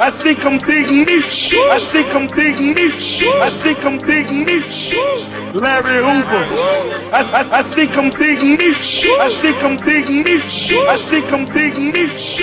I think I'm Big Meech. I think I'm Big Meech. I think I'm Big Meech. Larry Hoover. I think I'm Big Meech. I think I'm Big Meech. I think I'm Big Meech.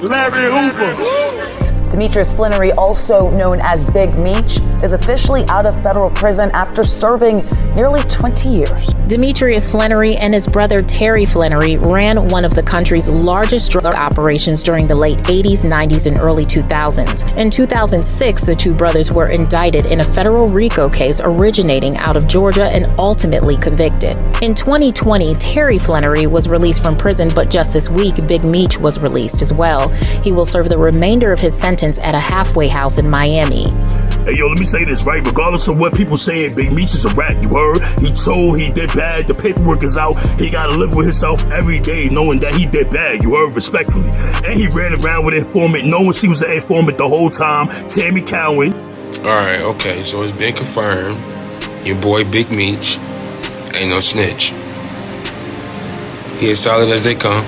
Larry Hoover. Demetrius Flannery, also known as Big Meech, is officially out of federal prison after serving nearly 20 years. Demetrius Flannery and his brother Terry Flannery ran one of the country's largest drug operations during the late 80s, 90s, and early 2000s. In 2006, the two brothers were indicted in a federal RICO case originating out of Georgia and ultimately convicted. In 2020, Terry Flannery was released from prison, but just this week, Big Meech was released as well. He will serve the remainder of his sentence at a halfway house in Miami. Hey, yo, let me say this, right? Regardless of what people saying, Big Meech is a rat, you heard? He told he did bad, the paperwork is out. He gotta live with himself every day knowing that he did bad, you heard? Respectfully. And he ran around with an informant, knowing she was an informant the whole time, Tammy Cowan. Alright, okay, so it's been confirmed. Your boy Big Meech ain't no snitch. He as solid as they come.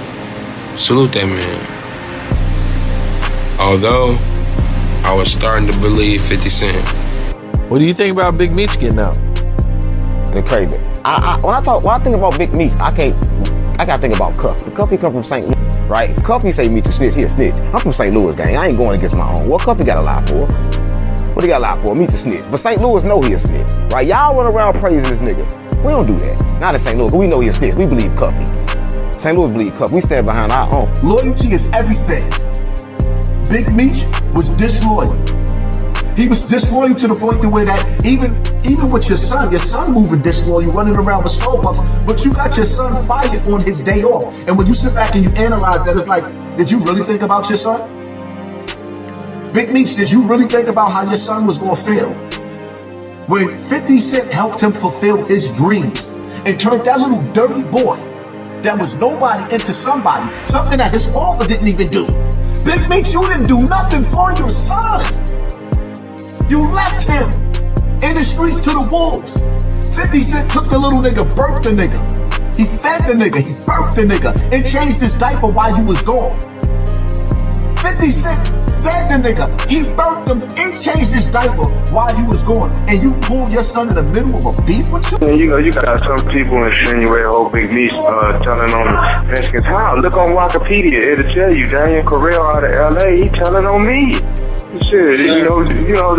Salute that man. Although, I was starting to believe 50 Cent. What do you think about Big Meech getting out? It's crazy. When I think about Big Meech, I gotta think about Cuff. The Cuffy come from St. Louis, right? Cuffy say Meech a snitch, he a snitch. I'm from St. Louis, gang. I ain't going against my own. What Cuffy got a lie for? What he got a lie for? Meech a snitch. But St. Louis know he a snitch, right? Y'all run around praising this nigga. We don't do that. Not in St. Louis, but we know he a snitch. We believe Cuffy. St. Louis believe Cuffy. We stand behind our own. Loyalty is everything. Big Meech was disloyal. He was disloyal to the point to where that even with your son moving disloyal, running around with Starbucks, but you got your son fired on his day off. And when you sit back and you analyze that, it's like, did you really think about your son? Big Meech, did you really think about how your son was gonna fail? When 50 Cent helped him fulfill his dreams and turned that little dirty boy that was nobody into somebody, something that his father didn't even do. Big Meech, you didn't do nothing for your son. You left him in the streets to the wolves. 50 Cent took the little nigga, birthed the nigga. He fed the nigga, he birthed the nigga, and changed his diaper while you was gone. 50 Cent fed the nigga, he birthed him, and changed his diaper while you was gone. And you pulled your son in the middle of a beef with you? You got some people insinuate whole Big Meech telling on Mexicans. How? Look on Wikipedia, it'll tell you Daniel Correll out of LA, he telling on me. Shit, you know,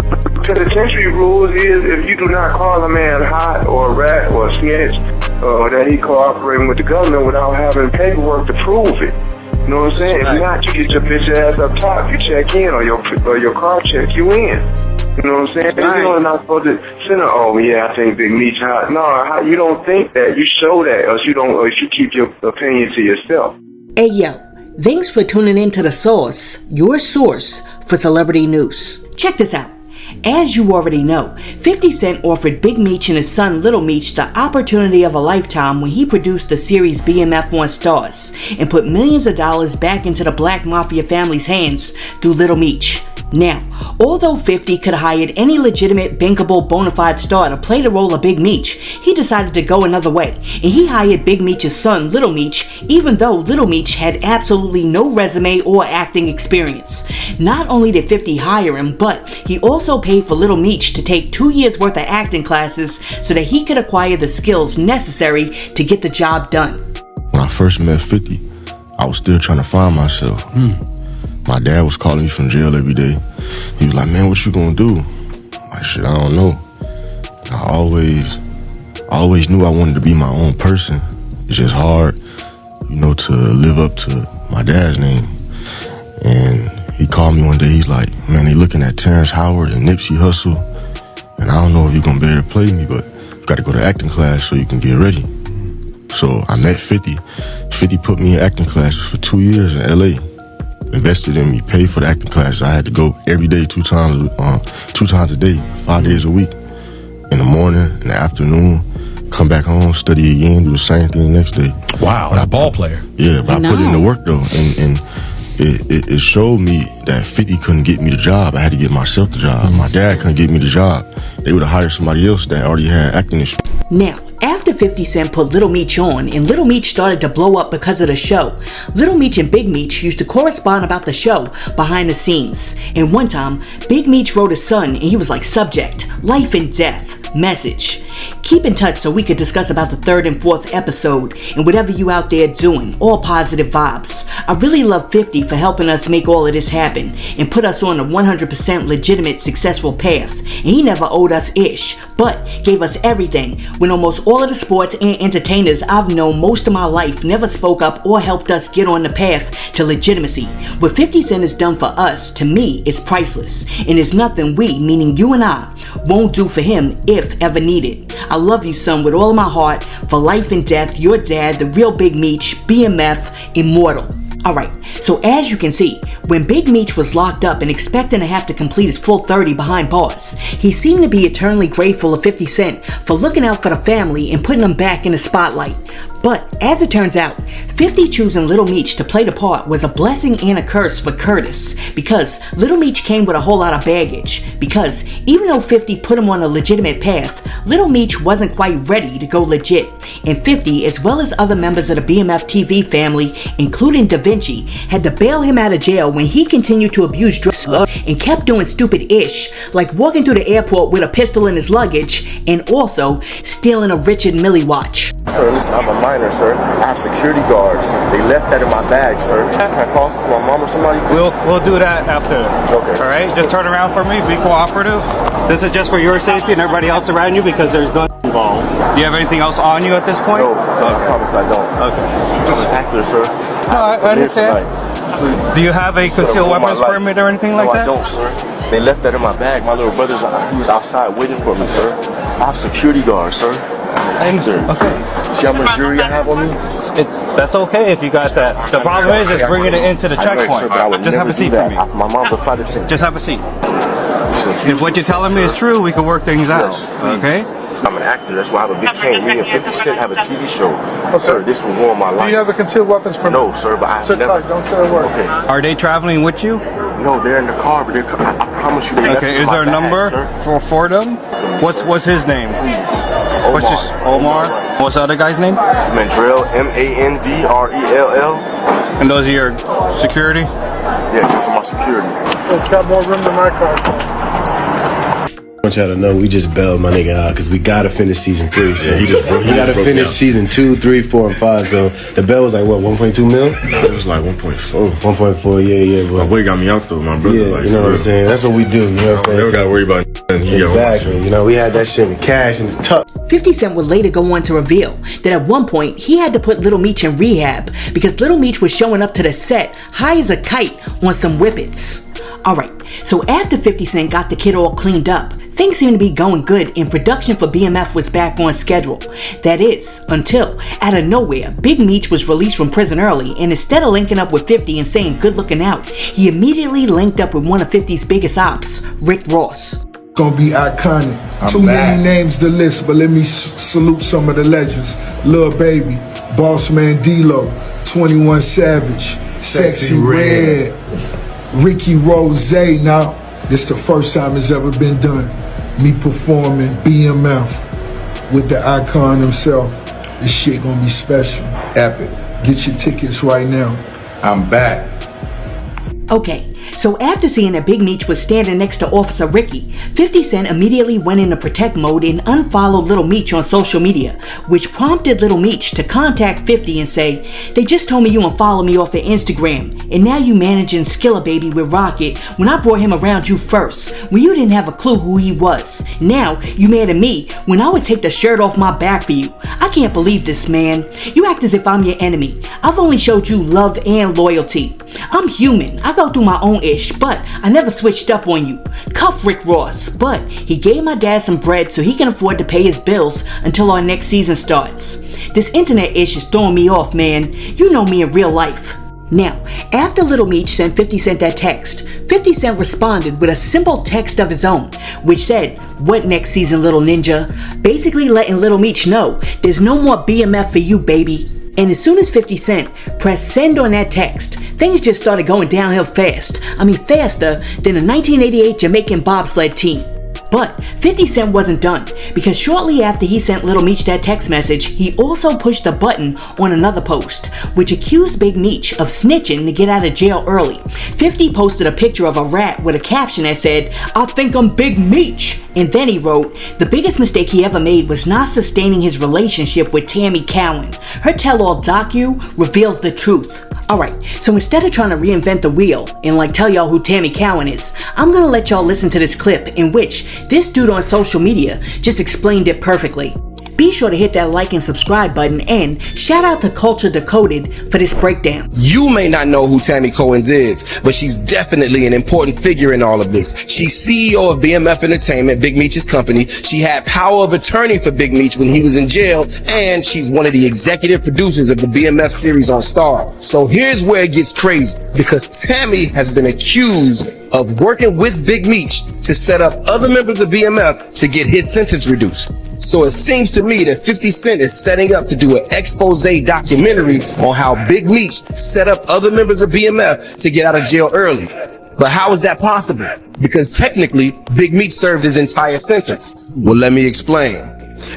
the penitentiary rules is if you do not call a man hot or a rat or a snitch, that he cooperating with the government without having paperwork to prove it. You know what I'm saying? If not, you get your bitch ass up top, you check in, or your car check you in. You know what I'm saying? Right. You're not supposed to send her, oh yeah, I think Big Meech hot. No, you don't think that. You show that, or you keep your opinion to yourself. Hey yo, thanks for tuning in to The Source, your source for celebrity news. Check this out. As you already know, 50 Cent offered Big Meech and his son Little Meech the opportunity of a lifetime when he produced the series BMF on Stars and put millions of dollars back into the Black Mafia family's hands through Little Meech. Now, although 50 could have hired any legitimate, bankable, bona fide star to play the role of Big Meech, he decided to go another way, and he hired Big Meech's son, Little Meech, even though Little Meech had absolutely no resume or acting experience. Not only did 50 hire him, but he also paid for Little Meech to take 2 years worth of acting classes so that he could acquire the skills necessary to get the job done. When I first met 50, I was still trying to find myself. My dad was calling me from jail every day. He was like, man, what you gonna do? I'm like, shit, I don't know. I always knew I wanted to be my own person. It's just hard, to live up to my dad's name. And he called me one day, he's like, man, they looking at Terrence Howard and Nipsey Hussle, and I don't know if you're gonna be able to play me, but you gotta go to acting class so you can get ready. So I met 50. 50 put me in acting classes for 2 years in LA. Invested in me, paid for the acting classes. I had to go every day, two times a day, 5 days a week. In the morning, in the afternoon, come back home, study again, do the same thing the next day. Wow, a ball player. Yeah, but I put in the work though, and it showed me that 50 couldn't get me the job. I had to get myself the job. My dad couldn't get me the job. They would have hired somebody else that already had acting experience. Now, After 50 Cent put Little Meech on and Little Meech started to blow up because of the show, Little Meech and Big Meech used to correspond about the show behind the scenes. And one time, Big Meech wrote his son and he was like, subject, life and death, message. Keep in touch so we could discuss about the 3rd and 4th episode and whatever you out there doing, all positive vibes. I really love 50 for helping us make all of this happen and put us on a 100% legitimate successful path. And he never owed us ish, but gave us everything when almost all of the sports and entertainers I've known most of my life never spoke up or helped us get on the path to legitimacy. What 50 Cent has done for us, to me, is priceless and is nothing we, meaning you and I, won't do for him if ever needed. I love you, son, with all of my heart. For life and death, your dad, the real Big Meech, BMF, immortal. Alright, so as you can see, when Big Meech was locked up and expecting to have to complete his full 30 behind bars, he seemed to be eternally grateful of 50 Cent for looking out for the family and putting them back in the spotlight. But as it turns out, 50 choosing Little Meech to play the part was a blessing and a curse for Curtis, because Little Meech came with a whole lot of baggage, because even though 50 put him on a legitimate path, Little Meech wasn't quite ready to go legit, and 50, as well as other members of the BMF TV family, including Da Vinci, had to bail him out of jail when he continued to abuse drugs and kept doing stupid ish, like walking through the airport with a pistol in his luggage, and also stealing a Richard Mille watch. Sir, listen, I'm a minor, sir. I have security guards. They left that in my bag, sir. Can I call my mom or somebody? We'll do that after. Okay. All right, just turn around for me. Be cooperative. This is just for your safety and everybody else around you because there's guns involved. Do you have anything else on you at this point? No, sir, I promise I don't. Okay. Just an actor, sir. No, I understand. Do you have a concealed weapons permit or anything like that? No, I don't, sir. They left that in my bag. My little brother's he was outside waiting for me, sir. I have security guards, sir. Okay. See how much jury I have on me? That's okay if you got that. The problem is bringing it into the checkpoint. Just have a seat for me. My mom's a fighter. Just have a seat. If what you're telling me is true, we can work things out. Okay? I'm an actor, that's why I have a big cane. Me and 50 Cent have a TV show. Oh, sir, this will ruin my life. Do you have a concealed weapons permit? No, sir, but I Sit never... tight, don't say a word. Okay. Are they traveling with you? No, they're in the car, but I promise you they left Okay, is there a number for them? What's his name? Omar. What's his Omar? What's the other guy's name? Mandrell, Mandrell. And those are your security? Yes, those are my security. It's got more room than my car. I want y'all to know we just bailed my nigga out because we gotta finish season 3. So he gotta finish season 2, 3, 4, and 5. So the bail was like what, 1.2 mil? It was like 1.4. 1.4, yeah, bro. My boy got me out though, my brother. Yeah, like, you know what I'm saying? That's what we do, you know what I'm saying? Never gotta worry about exactly. You know, we had that shit in cash and it's tough. 50 Cent would later go on to reveal that at one point he had to put Little Meech in rehab because Little Meech was showing up to the set high as a kite on some whippets. Alright, so after 50 Cent got the kid all cleaned up, things seemed to be going good and production for BMF was back on schedule. That is, until, out of nowhere, Big Meech was released from prison early and instead of linking up with 50 and saying good looking out, he immediately linked up with one of 50's biggest ops, Rick Ross. Gonna be iconic. Too many names to list, but let me salute some of the legends. Lil Baby, Boss Man D-Lo, 21 Savage, Sexy Red, Ricky Rose. Now, this the first time it's ever been done. Me performing BMF with the icon himself. This shit gonna be special. Epic. Get your tickets right now. I'm back. Okay, so after seeing that Big Meech was standing next to Officer Ricky, 50 Cent immediately went into protect mode and unfollowed Little Meech on social media, which prompted Little Meech to contact 50 and say, they just told me you unfollow me off of Instagram, and now you managing Skilla Baby with Rocket when I brought him around you first, when you didn't have a clue who he was. Now, you mad at me when I would take the shirt off my back for you. I can't believe this, man. You act as if I'm your enemy. I've only showed you love and loyalty. I'm human. I go through my own ish, but I never switched up on you. Cuff Rick Ross, but he gave my dad some bread so he can afford to pay his bills until our next season starts. This internet ish is throwing me off, man. You know me in real life. Now, after Little Meech sent 50 Cent that text, 50 Cent responded with a simple text of his own, which said, "What next season, little ninja?" Basically letting Little Meech know there's no more BMF for you, baby. And as soon as 50 Cent pressed send on that text, things just started going downhill fast. I mean, faster than a 1988 Jamaican bobsled team. But 50 Cent wasn't done, because shortly after he sent Little Meech that text message, he also pushed a button on another post, which accused Big Meech of snitching to get out of jail early. 50 posted a picture of a rat with a caption that said, "I think I'm Big Meech." And then he wrote, the biggest mistake he ever made was not sustaining his relationship with Tammy Cowan. Her tell-all docu reveals the truth. Alright, so instead of trying to reinvent the wheel and tell y'all who Tammy Cowan is, I'm gonna let y'all listen to this clip in which this dude on social media just explained it perfectly. Be sure to hit that like and subscribe button, and shout out to Culture Decoded for this breakdown. You may not know who Tammy Cowan is, but she's definitely an important figure in all of this. She's CEO of BMF Entertainment, Big Meech's company. She had power of attorney for Big Meech when he was in jail, and she's one of the executive producers of the BMF series on Star. So here's where it gets crazy, because Tammy has been accused of working with Big Meech to set up other members of BMF to get his sentence reduced. So it seems to me that 50 Cent is setting up to do an expose documentary on how Big Meech set up other members of BMF to get out of jail early. But how is that possible? Because technically, Big Meech served his entire sentence. Well, let me explain.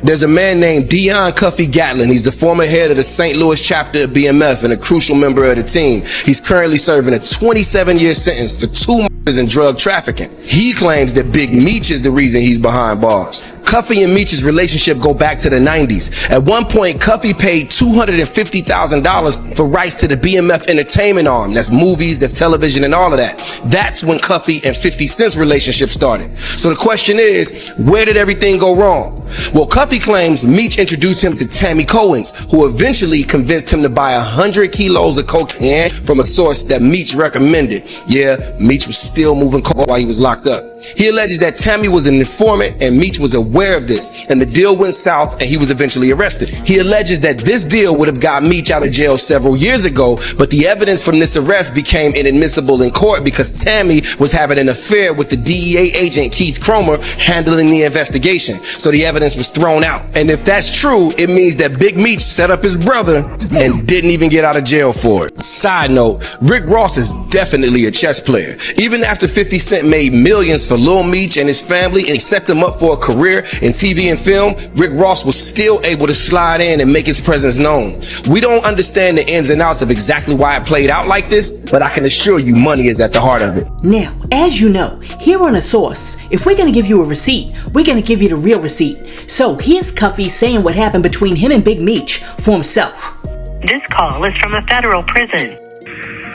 There's a man named Dion Cuffy Gatlin. He's the former head of the St. Louis chapter of BMF and a crucial member of the team. He's currently serving a 27-year sentence for 2 murders and drug trafficking. He claims that Big Meech is the reason he's behind bars. Cuffy and Meech's relationship go back to the 90s. At one point, Cuffy paid $250,000 for rights to the BMF entertainment arm. That's movies, that's television, and all of that. That's when Cuffy and 50 Cent's relationship started. So the question is, where did everything go wrong? Well, Cuffy claims Meech introduced him to Tammy Cohen's, who eventually convinced him to buy 100 kilos of cocaine from a source that Meech recommended. Yeah, Meech was still moving coke while he was locked up. He alleges that Tammy was an informant and Meech was aware of this, and the deal went south and he was eventually arrested. He alleges that this deal would have got Meech out of jail several years ago, but the evidence from this arrest became inadmissible in court because Tammy was having an affair with the DEA agent Keith Cromer handling the investigation. So the evidence was thrown out. And if that's true, it means that Big Meech set up his brother and didn't even get out of jail for it. Side note, Rick Ross is definitely a chess player. Even after 50 Cent made millions for Lil Meech and his family and set them up for a career in TV and film, Rick Ross was still able to slide in and make his presence known. We don't understand the ins and outs of exactly why it played out like this, but I can assure you money is at the heart of it. Now, as you know, here on A Source, if we're gonna give you a receipt, we're gonna give you the real receipt. So here's Cuffy saying what happened between him and Big Meech for himself. This call is from a federal prison.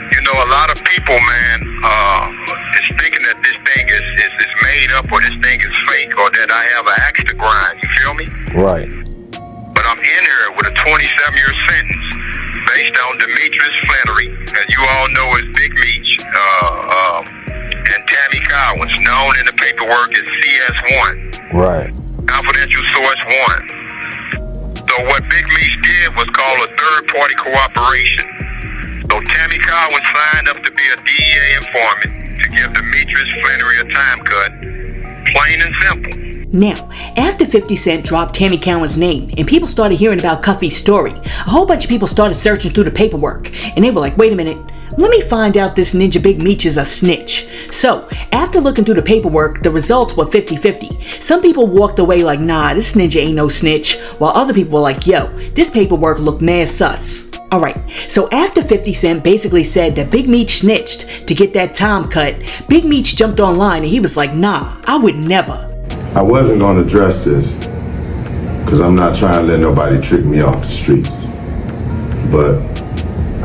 You know, a lot of people, man, is thinking that this thing is made up or this thing is fake or that I have an axe to grind. You feel me? Right. But I'm in here with a 27-year sentence based on Demetrius Flannery, as you all know as Big Meech, and Tammy Cowan, known in the paperwork as CS1. Right. Confidential Source 1. So what Big Meech did was called a third-party cooperation. So Tammy Cowan signed up to be a DEA informant to give Demetrius Flannery a time cut, plain and simple. Now, after 50 Cent dropped Tammy Cowan's name and people started hearing about Cuffy's story, a whole bunch of people started searching through the paperwork, and they were like, wait a minute, let me find out this ninja Big Meech is a snitch. So, after looking through the paperwork, the results were 50-50. Some people walked away like, nah, this ninja ain't no snitch, while other people were like, yo, this paperwork looked mad sus. Alright, so after 50 Cent basically said that Big Meech snitched to get that time cut, Big Meech jumped online and he was like, nah, I would never. I wasn't going to address this because I'm not trying to let nobody trick me off the streets. But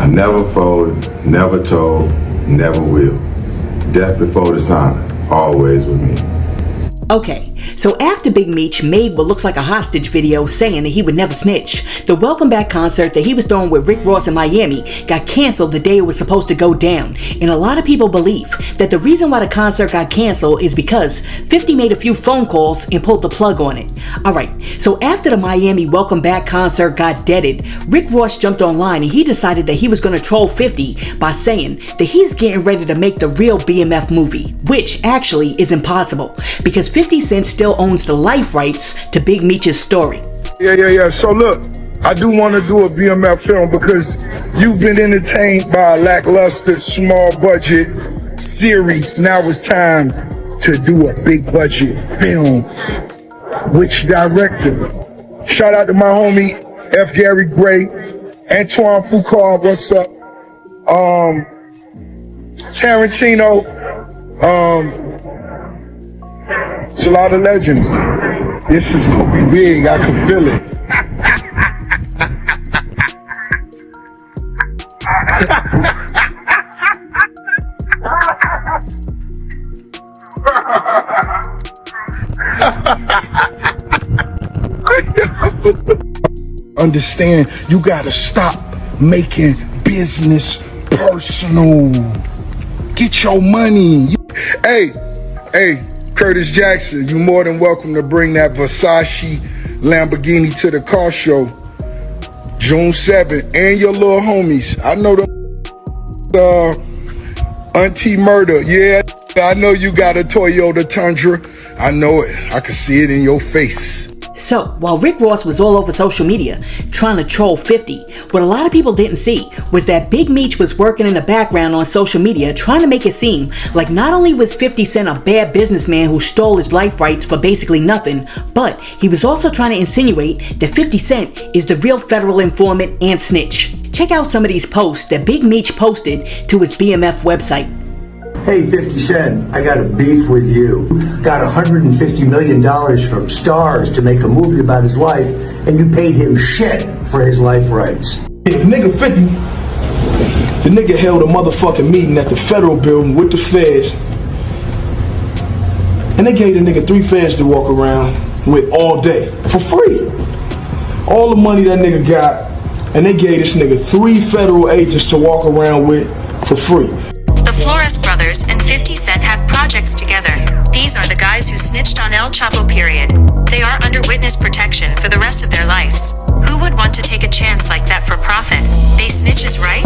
I never folded, never told, never will. Death before dishonor, always with me. Okay, so after Big Meech made what looks like a hostage video saying that he would never snitch, the Welcome Back concert that he was throwing with Rick Ross in Miami got canceled the day it was supposed to go down. And a lot of people believe that the reason why the concert got canceled is because 50 made a few phone calls and pulled the plug on it. Alright, so after the Miami Welcome Back concert got deaded, Rick Ross jumped online and he decided that he was going to troll 50 by saying that he's getting ready to make the real BMF movie, which actually is impossible because 50 Cent still owns the life rights to Big Meech's story. Yeah. So look, I do want to do a BMF film because you've been entertained by a lackluster, small budget series. Now it's time to do a big budget film. Which director? Shout out to my homie F. Gary Gray, Antoine Foucault, what's up? Tarantino, it's a lot of legends. This is gonna be big, I can feel it. Understand, you gotta stop making business personal. Get your money. Hey, Curtis Jackson, you more than welcome to bring that Versace Lamborghini to the car show June 7th, and your little homies. I know them Auntie Murder. Yeah, I know you got a Toyota Tundra. I know it. I can see it in your face. So, while Rick Ross was all over social media trying to troll 50, what a lot of people didn't see was that Big Meech was working in the background on social media trying to make it seem like not only was 50 Cent a bad businessman who stole his life rights for basically nothing, but he was also trying to insinuate that 50 Cent is the real federal informant and snitch. Check out some of these posts that Big Meech posted to his BMF website. Hey 50 Cent, I got a beef with you. Got $150 million from Stars to make a movie about his life, and you paid him shit for his life rights. Yeah, nigga 50, the nigga held a motherfucking meeting at the federal building with the feds, and they gave the nigga 3 feds to walk around with all day for free. All the money that nigga got, and they gave this nigga 3 federal agents to walk around with for free. The Flores brothers and 50 Cent have projects together. These are the guys who snitched on El Chapo, period. They are under witness protection for the rest of their lives. Who would want to take a chance like that for profit? They snitches, right?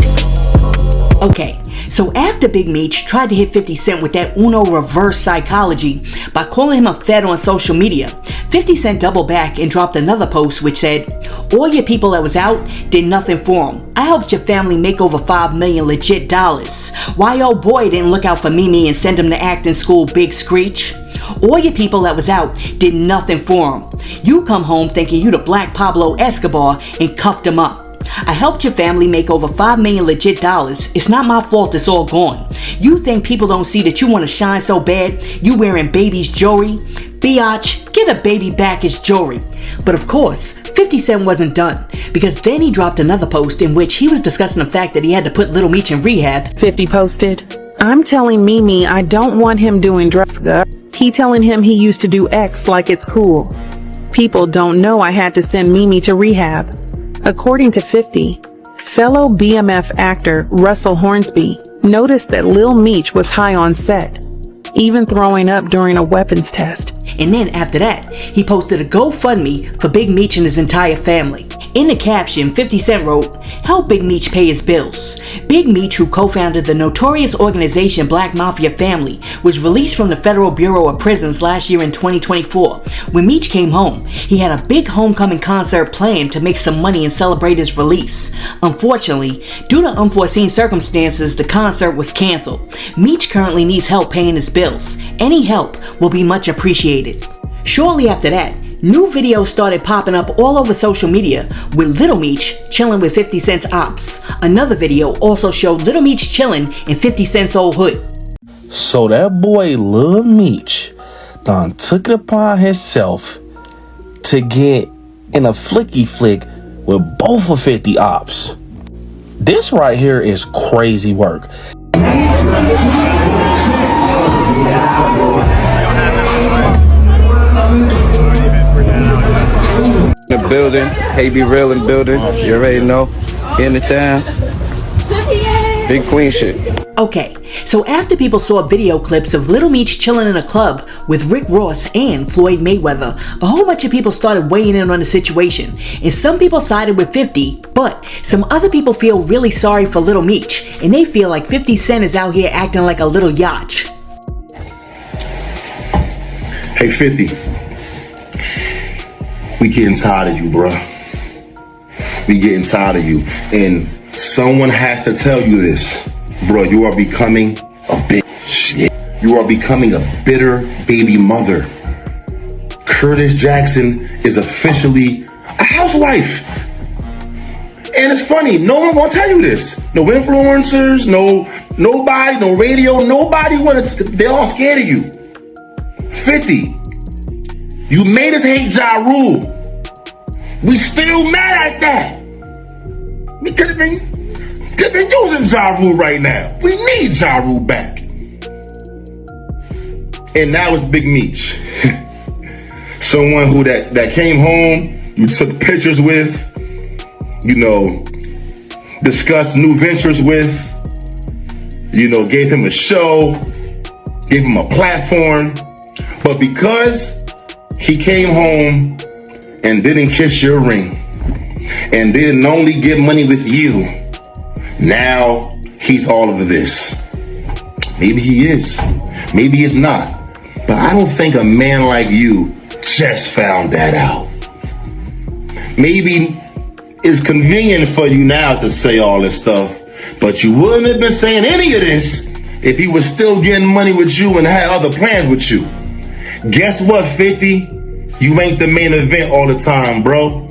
Okay, so after Big Meech tried to hit 50 Cent with that Uno reverse psychology by calling him a fed on social media, 50 Cent doubled back and dropped another post which said, "All your people that was out did nothing for them. I helped your family make over $5 million legit dollars. Why old boy didn't look out for Mimi and send him to acting school, Big Screech? All your people that was out did nothing for him. You come home thinking you the Black Pablo Escobar and cuffed him up. I helped your family make over $5 million legit dollars. It's not my fault it's all gone. You think people don't see that you want to shine so bad? You wearing baby's jewelry? Biatch, get a baby back as jewelry." But of course, 50 Cent wasn't done, because then he dropped another post in which he was discussing the fact that he had to put Little Meech in rehab. 50 posted, "I'm telling Mimi I don't want him doing drugs. He telling him he used to do X like it's cool. People don't know I had to send Mimi to rehab." According to 50, fellow BMF actor Russell Hornsby noticed that Lil Meech was high on set, even throwing up during a weapons test. And then after that, he posted a GoFundMe for Big Meech and his entire family. In the caption, 50 Cent wrote, "Help Big Meech pay his bills." Big Meech, who co-founded the notorious organization Black Mafia Family, was released from the Federal Bureau of Prisons last year in 2024. When Meech came home, he had a big homecoming concert planned to make some money and celebrate his release. Unfortunately, due to unforeseen circumstances, the concert was canceled. Meech currently needs help paying his bills. Any help will be much appreciated. Shortly after that, new videos started popping up all over social media with Little Meech chilling with 50 Cent's ops. Another video also showed Little Meech chilling in 50 Cent's old hood. So that boy Lil Meech done took it upon himself to get in a flicky flick with both of 50 ops. This right here is crazy work. The building, hey, be real in building. You already know. In the town. Big queen shit. Okay, so after people saw video clips of Little Meech chilling in a club with Rick Ross and Floyd Mayweather, a whole bunch of people started weighing in on the situation. And some people sided with 50, but some other people feel really sorry for Little Meech, and they feel like 50 Cent is out here acting like a little yacht. Hey 50, we getting tired of you, bruh. We getting tired of you. And someone has to tell you this. Bro, you are becoming a bitch. you are becoming a bitter baby mother. Curtis Jackson is officially a housewife. And it's funny, no one gonna tell you this. No influencers, nobody, no radio, nobody they're all scared of you. 50, you made us hate Ja Rule. We still mad at that. We could have been using Ja Rule right now. We need Ja Rule back. And now it's Big Meech. Someone who that came home, you took pictures with, discussed new ventures with, gave him a show, gave him a platform. But because he came home and didn't kiss your ring and didn't only get money with you, now he's all of this. Maybe he is, maybe he's not. But I don't think a man like you just found that out. Maybe it's convenient for you now to say all this stuff, but you wouldn't have been saying any of this if he was still getting money with you and had other plans with you. Guess what, 50? You ain't the main event all the time, bro.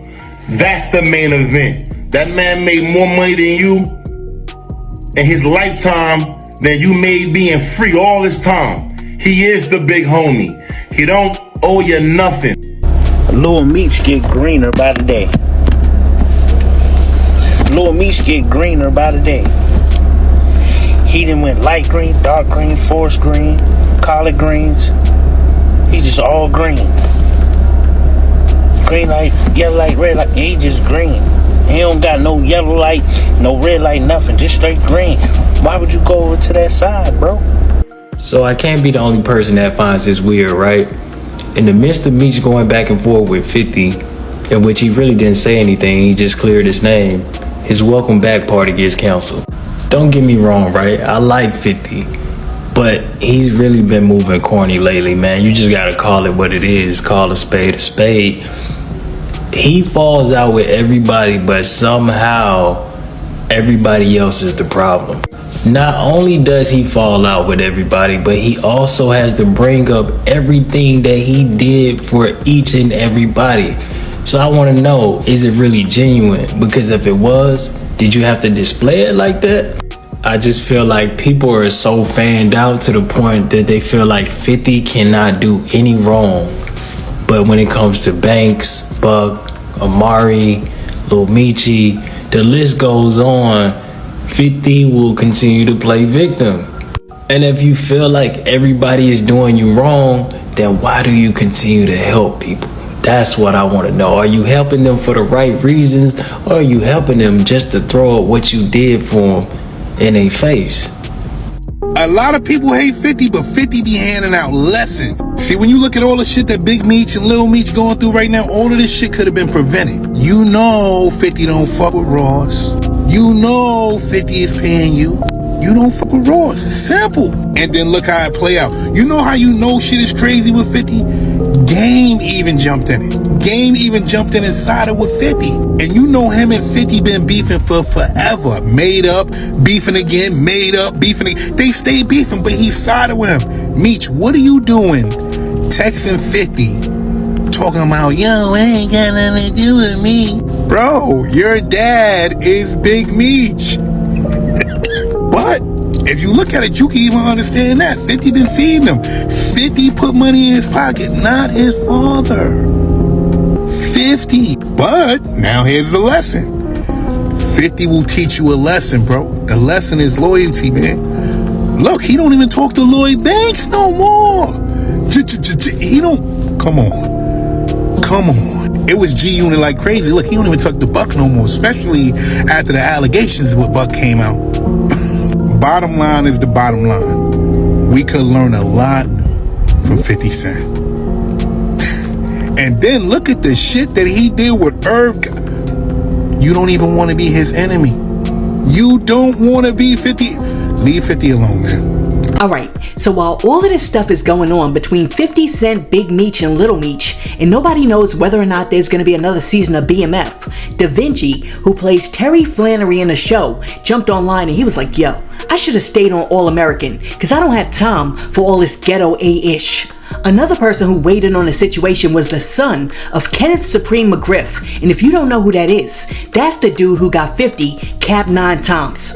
That's the main event. That man made more money than you in his lifetime than you made being free all this time. He is the big homie. He don't owe you nothing. Lil Meech get greener by the day. Lil Meech get greener by the day. He done went light green, dark green, forest green, collard greens. He just all green. Green light, yellow light, red light. He just green. He don't got no yellow light, no red light, nothing. Just straight green. Why would you go over to that side, bro? So I can't be the only person that finds this weird, right? In the midst of Meech going back and forth with 50, in which he really didn't say anything, he just cleared his name, his welcome back party gets canceled. Don't get me wrong, right? I like 50, but he's really been moving corny lately, man. You just gotta call it what it is. Call a spade a spade. He falls out with everybody, but somehow everybody else is the problem. Not only does he fall out with everybody, but he also has to bring up everything that he did for each and everybody. So I want to know, is it really genuine? Because if it was, did you have to display it like that? I just feel like people are so fanned out to the point that they feel like 50 cannot do any wrong. But when it comes to Banks, Buck, Amari, Lil Meechy, the list goes on, 50 will continue to play victim. And if you feel like everybody is doing you wrong, then why do you continue to help people? That's what I want to know. Are you helping them for the right reasons, or are you helping them just to throw up what you did for them in their face? A lot of people hate 50, but 50 be handing out lessons. See, when you look at all the shit that Big Meech and Lil Meech going through right now, all of this shit could have been prevented. You know 50 don't fuck with Ross. You know 50 is paying you. You don't fuck with Ross. It's simple. And then look how it play out. You know how you know shit is crazy with 50? Game even jumped in it. Game even jumped in inside it with 50. And you know him and 50 been beefing for forever. Made up, beefing again, made up, beefing again. They stay beefing, but he sided with him. Meech, what are you doing? Texting 50. Talking about, yo, it ain't got nothing to do with me. Bro, your dad is Big Meech. But if you look at it, you can even understand that. 50 been feeding him. 50 put money in his pocket, not his father. 50. But now here's the lesson. 50 will teach you a lesson, bro. The lesson is loyalty, man. Look, he don't even talk to Lloyd Banks no more. He don't. Come on. Come on. It was G-Unit like crazy. Look, he don't even talk to Buck no more, especially after the allegations with Buck came out. Bottom line is the bottom line. We could learn a lot from 50 Cent. And then look at the shit that he did with Irv. You don't even want to be his enemy. You don't want to be 50. Leave 50 alone, man. All right, So while all of this stuff is going on between 50 Cent, Big Meech, and Little Meech, and nobody knows whether or not there's going to be another season of BMF, Da Vinci, who plays Terry Flannery in the show, jumped online and he was like, yo, I should have stayed on All American, because I don't have time for all this ghetto A-ish. Another person who weighed in on the situation was the son of Kenneth Supreme McGriff, and if you don't know who that is, that's the dude who got 50 capped 9 times.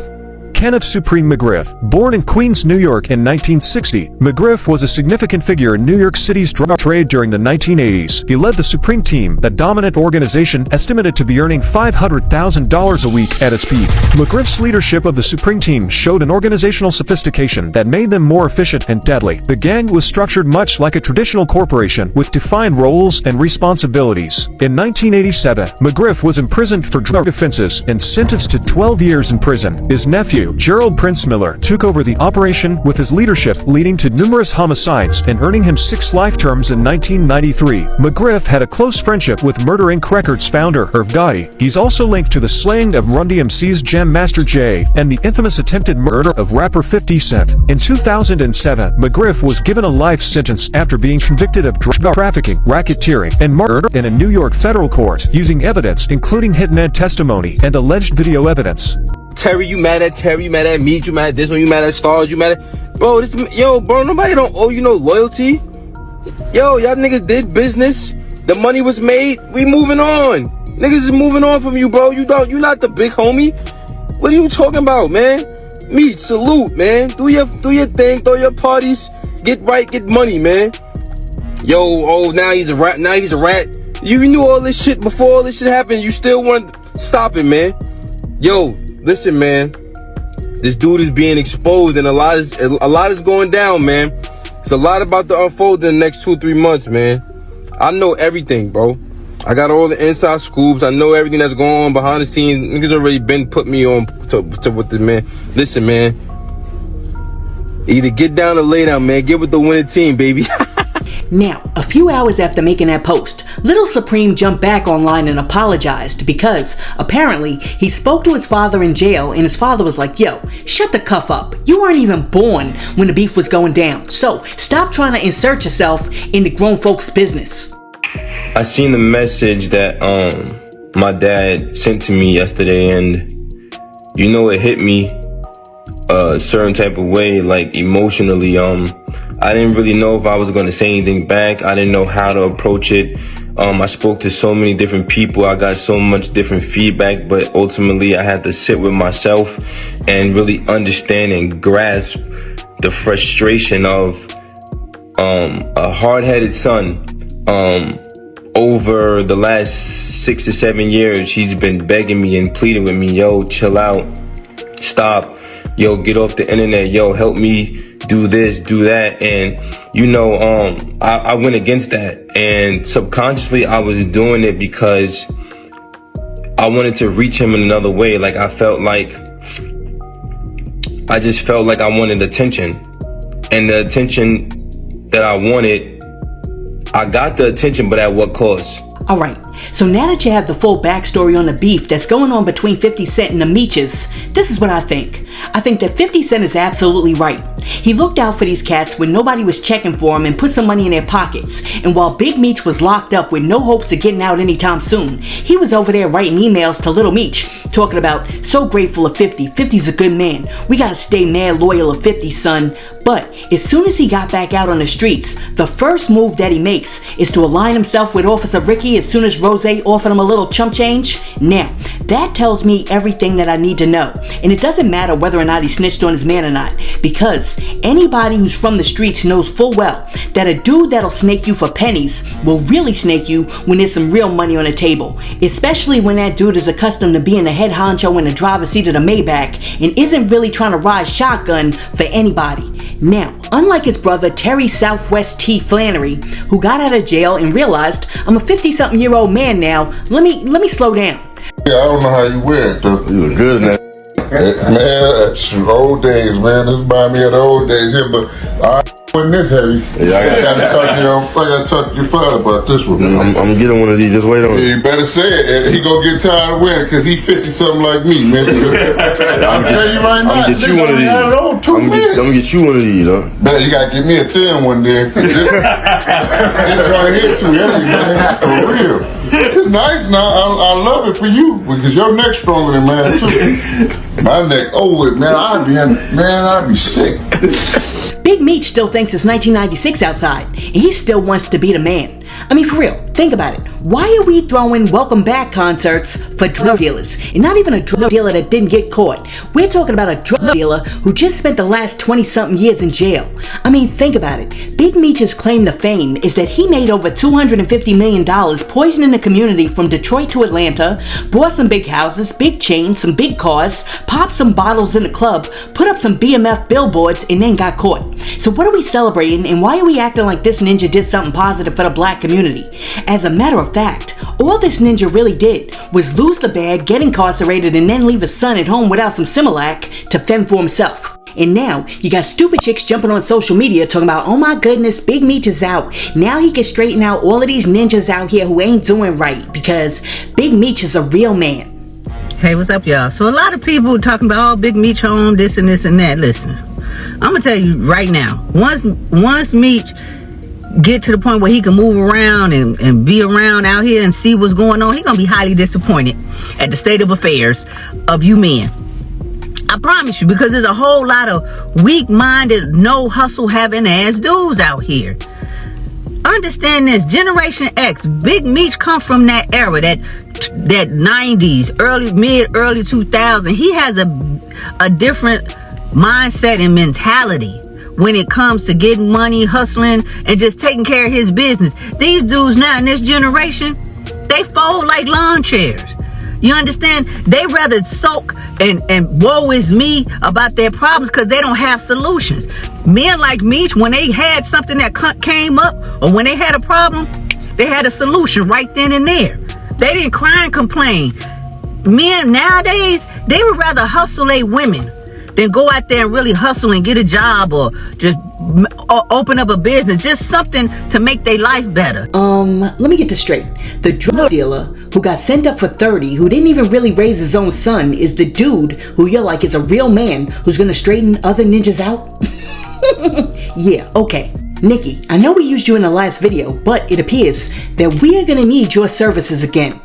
Kenneth Supreme McGriff, born in Queens, New York in 1960, McGriff was a significant figure in New York City's drug trade during the 1980s. He led the Supreme Team, that dominant organization estimated to be earning $500,000 a week at its peak. McGriff's leadership of the Supreme Team showed an organizational sophistication that made them more efficient and deadly. The gang was structured much like a traditional corporation, with defined roles and responsibilities. In 1987, McGriff was imprisoned for drug offenses and sentenced to 12 years in prison. His nephew, Gerald Prince Miller, took over the operation with his leadership leading to numerous homicides and earning him 6 life terms in 1993. McGriff had a close friendship with Murder Inc. Records founder Irv Gotti. He's also linked to the slaying of Run DMC's Jam Master Jay and the infamous attempted murder of rapper 50 Cent. In 2007, McGriff was given a life sentence after being convicted of drug trafficking, racketeering, and murder in a New York federal court, using evidence including hitman testimony and alleged video evidence. Terry, you mad at Terry, you mad at Meech, you mad at this one, you mad at Stars, you mad at... Bro, bro, nobody don't owe you no loyalty. Yo, y'all niggas did business. The money was made. We moving on. Niggas is moving on from you, bro. You not the big homie. What are you talking about, man? Meech, salute, man. Do your thing, throw your parties. Get right, get money, man. Yo, now he's a rat. You knew all this shit before all this shit happened. You still want to stop it, man. Yo, listen, man, this dude is being exposed and a lot is going down, man. It's a lot about to unfold in the next 2-3 months, man. I know everything, bro. I got all the inside scoops. I know everything that's going on behind the scenes. Niggas already been put me on to with the man. Listen, man, either get down or lay down, man. Get with the winning team, baby. Now, a few hours after making that post, Little Supreme jumped back online and apologized because, apparently, he spoke to his father in jail and his father was like, yo, shut the cuff up. You weren't even born when the beef was going down, so stop trying to insert yourself into grown folks' business. I seen the message that my dad sent to me yesterday, and it hit me a certain type of way, like emotionally. I didn't really know if I was going to say anything back. I didn't know how to approach it. I spoke to so many different people. I got so much different feedback, but ultimately I had to sit with myself and really understand and grasp the frustration of a hard-headed son. Over the last 6 to 7 years, he's been begging me and pleading with me, yo, chill out, stop, yo, get off the internet, yo, help me do this, do that. And I went against that, and subconsciously I was doing it because I wanted to reach him in another way. Like I just felt like I wanted attention, and the attention that I wanted, I got the attention, but at what cost? Alright, so now that you have the full backstory on the beef that's going on between 50 Cent and the Meeches, this is what I think. I think that 50 Cent is absolutely right. He looked out for these cats when nobody was checking for them and put some money in their pockets. And while Big Meech was locked up with no hopes of getting out anytime soon, he was over there writing emails to Little Meech, talking about, so grateful of 50. 50's a good man. We gotta stay mad loyal of 50, son. But as soon as he got back out on the streets, the first move that he makes is to align himself with Officer Ricky as soon as Rose offered him a little chump change. Now, that tells me everything that I need to know. And it doesn't matter whether or not he snitched on his man or not, because anybody who's from the streets knows full well that a dude that'll snake you for pennies will really snake you when there's some real money on the table, especially when that dude is accustomed to being the head honcho in the driver's seat of the Maybach and isn't really trying to ride shotgun for anybody. Now, unlike his brother Terry Southwest T. Flannery, who got out of jail and realized, I'm a 50-something-year-old man now, let me slow down. Yeah, I don't know how you wear it, though. You were good in that. Man, that's old days, man. This reminds me of the old days here, but Wasn't this heavy? Yeah, I gotta talk to your father about this one. I'm getting one of these. Just wait on it. You better say it. He gonna get tired of winning because he 50 something like me, man. I'm tell you right now. I'm gonna get you one of these. I'm gonna get you one of these, huh? Man, you gotta get me a thin one then. Cause this right here too heavy, man. For real. It's nice now. I love it for you because your neck's stronger than mine too. My neck, man. I'd be sick. Big Meech still thinks it's 1996 outside, and he still wants to be the man. I mean, for real, think about it. Why are we throwing welcome back concerts for drug dealers? And not even a drug dealer that didn't get caught. We're talking about a drug dealer who just spent the last 20-something years in jail. I mean, think about it. Big Meech's claim to fame is that he made over $250 million poisoning the community from Detroit to Atlanta, bought some big houses, big chains, some big cars, popped some bottles in the club, put up some BMF billboards, and then got caught. So what are we celebrating, and why are we acting like this ninja did something positive for the black community? As a matter of fact, all this ninja really did was lose the bag, get incarcerated, and then leave his son at home without some Similac to fend for himself. And now, you got stupid chicks jumping on social media talking about, oh my goodness, Big Meech is out. Now he can straighten out all of these ninjas out here who ain't doing right because Big Meech is a real man. Hey, what's up, y'all? So a lot of people talking about, oh, Big Meech home, this and this and that. Listen, I'm gonna tell you right now, once Meech get to the point where he can move around and be around out here and see what's going on, he's gonna be highly disappointed at the state of affairs of you men. I promise you, because there's a whole lot of weak-minded, no hustle having ass dudes out here. Understand this, Generation X, Big Meech come from that era, that 90s, early 2000s. He has a different mindset and mentality when it comes to getting money, hustling, and just taking care of his business. These dudes now in this generation, they fold like lawn chairs. You understand? They rather sulk and woe is me about their problems because they don't have solutions. Men like Meech, when they had something that came up or when they had a problem, they had a solution right then and there. They didn't cry and complain. Men nowadays, they would rather hustle a women than go out there and really hustle and get a job or just open up a business, just something to make their life better. Let me get this straight. The drug dealer who got sent up for 30, who didn't even really raise his own son, is the dude who you're like is a real man who's gonna straighten other ninjas out? Yeah, okay. Nikki, I know we used you in the last video, but it appears that we are gonna need your services again.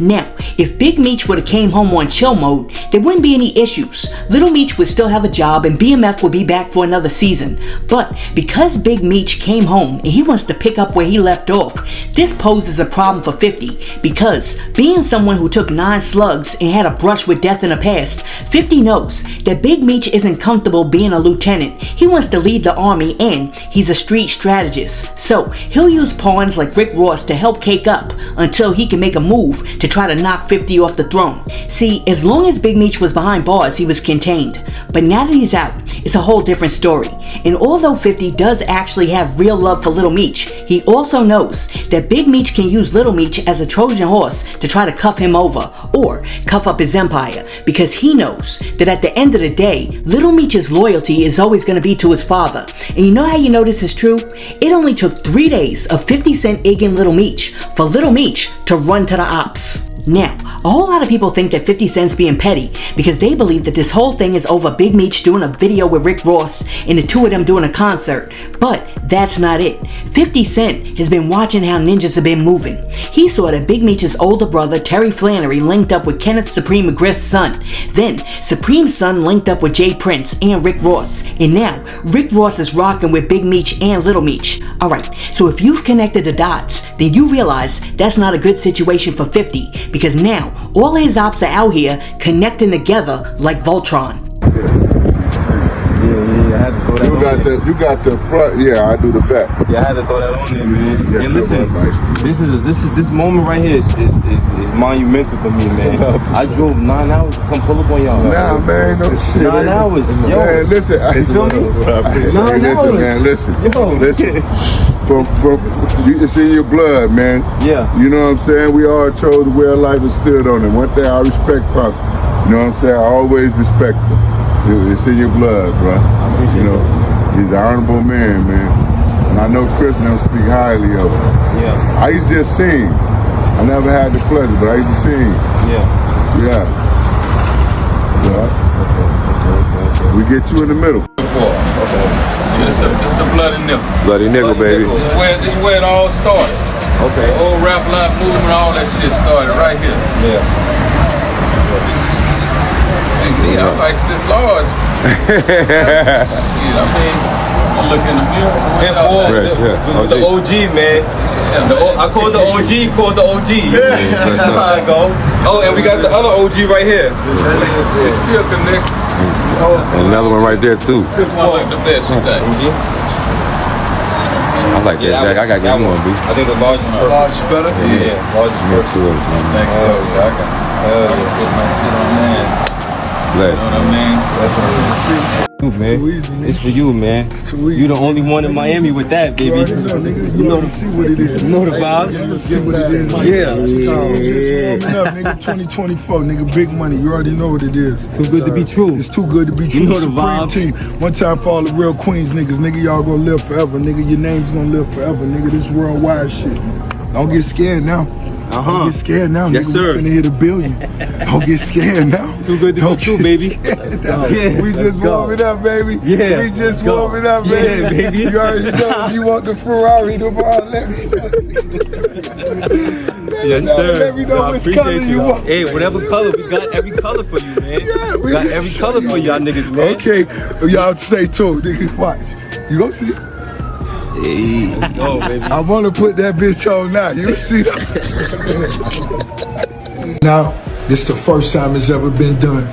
Now, if Big Meech would have came home on chill mode, there wouldn't be any issues. Little Meech would still have a job and BMF would be back for another season. But because Big Meech came home and he wants to pick up where he left off, this poses a problem for 50 because being someone who took 9 slugs and had a brush with death in the past, 50 knows that Big Meech isn't comfortable being a lieutenant. He wants to lead the army and he's a street strategist. So he'll use pawns like Rick Ross to help cake up until he can make a move to try to knock 50 off the throne. See, as long as Big Meech was behind bars, he was contained. But now that he's out, it's a whole different story. And although 50 does actually have real love for Little Meech, he also knows that Big Meech can use Little Meech as a Trojan horse to try to cuff him over or cuff up his empire, because he knows that at the end of the day, Little Meech's loyalty is always going to be to his father. And you know how you know this is true? It only took 3 days of 50 Cent egging Little Meech for Little Meech to run to the ops. Now, a whole lot of people think that 50 Cent's being petty because they believe that this whole thing is over Big Meech doing a video with Rick Ross and the two of them doing a concert. But that's not it. 50 Cent has been watching how ninjas have been moving. He saw that Big Meech's older brother, Terry Flannery, linked up with Kenneth Supreme McGriff's son. Then, Supreme's son linked up with Jay Prince and Rick Ross. And now, Rick Ross is rocking with Big Meech and Little Meech. Alright, so if you've connected the dots, then you realize that's not a good situation for 50 because now, all his ops are out here connecting together like Voltron. Yeah, had to throw that on there. You got the front. Yeah, I do the back. Yeah, I had to throw that on there, man. Yeah, and listen, this moment right here is monumental for me, man. I drove 9 hours to come pull up on y'all. Nah, man, no shit. 9 hours, yo. Man, listen. You feel me? 9 hours. Man, listen. Listen. From it's in your blood, man. Yeah. You know what I'm saying? We all chose to wear life and stood on it. One thing I respect Pop. You know what I'm saying? I always respect him. It's in your blood, bro. I appreciate it. He's an honorable man, man. And I know Chris and them speak highly of him. Yeah. I used to just sing. I never had the pleasure, but I used to sing. Yeah. Yeah. We get you in the middle. It's the bloody nickel. Bloody nickel, baby. This is where it all started. Okay. The old rap life movement, all that shit started right here. Yeah. See me, I'm like this large. Shit, I mean, I look in the mirror. The OG, man. I call it the OG, called the OG. Yeah. That's how I go. Oh, and we got the other OG right here. It's still connected. And another one right there too. This one like the best today. I like that, Jack. I gotta get you one, B. I think the large is perfect. Large is better? Yeah, large is perfect. Thank you, sir. I got put my shit on there. Bless. You know what I mean? That's what it is. Man. Too easy, it's for you, man. It's too easy. You the only one in Miami with that, baby. You already know, nigga. You know, see what it is. You know the vibes. You see what it is. Yeah. Just warming up, nigga. 2024, nigga. Big money. You already know what it is. Too good to be true. It's too good to be true. You know the Supreme vibes. team. One time for all the real Queens niggas. Nigga, y'all gonna live forever. Nigga, your name's gonna live forever. Nigga, this worldwide shit. Don't get scared now. Don't get scared now, nigga. Yes, sir. We finna hit $1 billion. Don't get scared now. Too good to be true, baby. Yeah, we just warming up, baby. Yeah. We just warming up, baby. Yeah, baby. You already know if you want the Ferrari tomorrow, let me know. Yes, sir. Let me know I which appreciate color you. you want. Hey, whatever color, we got every color for you, man. Yeah, we got every color for y'all niggas, man. Okay, y'all stay tuned. Nigga, watch. You gonna see it? Hey. Oh, baby. I want to put that bitch on now. You see that? Now, this the first time it's ever been done.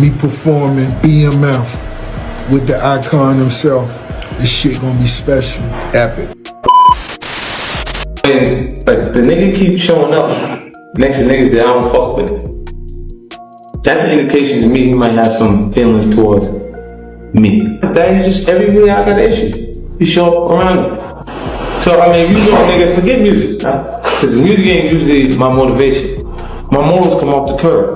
Me performing BMF with the icon himself. This shit gonna be special. Epic. But the nigga keep showing up next to niggas that I don't fuck with. That's an indication to me he might have some feelings towards me. That is just everywhere I got an issue. He show up around me. So I mean, you know, nigga, forget music, because music ain't usually my motivation. My morals come off the curb.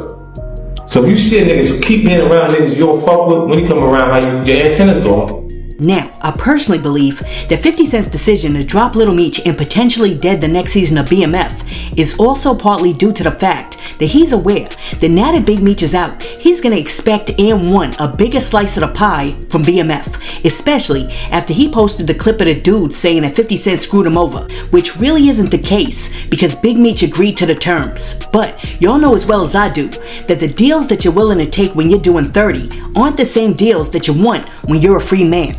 So if you see niggas keep being around niggas you don't fuck with, when you come around, how your antennas go on. Now, I personally believe that 50 Cent's decision to drop Little Meech and potentially dead the next season of BMF is also partly due to the fact that he's aware that now that Big Meech is out, he's gonna expect and want a bigger slice of the pie from BMF, especially after he posted the clip of the dude saying that 50 Cent screwed him over, which really isn't the case because Big Meech agreed to the terms. But y'all know as well as I do that the deals that you're willing to take when you're doing 30 aren't the same deals that you want when you're a free man.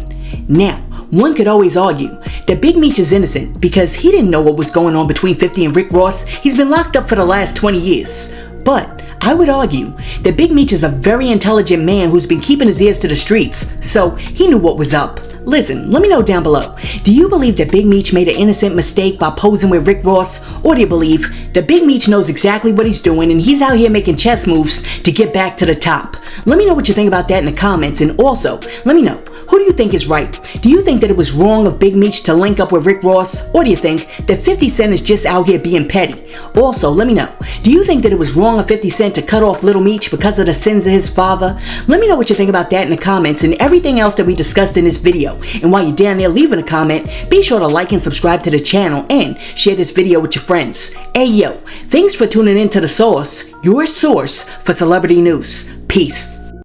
Now, one could always argue that Big Meech is innocent because he didn't know what was going on between 50 and Rick Ross. He's been locked up for the last 20 years. But I would argue that Big Meech is a very intelligent man who's been keeping his ears to the streets, so he knew what was up. Listen, let me know down below. Do you believe that Big Meech made an innocent mistake by posing with Rick Ross? Or do you believe that Big Meech knows exactly what he's doing and he's out here making chess moves to get back to the top? Let me know what you think about that in the comments, and also, let me know, who do you think is right? Do you think that it was wrong of Big Meech to link up with Rick Ross? Or do you think that 50 Cent is just out here being petty? Also, let me know, do you think that it was wrong of 50 Cent to cut off Little Meech because of the sins of his father? Let me know what you think about that in the comments and everything else that we discussed in this video. And while you're down there leaving a comment, be sure to like and subscribe to the channel and share this video with your friends. Hey yo, thanks for tuning in to The Source, your source for celebrity news. Peace.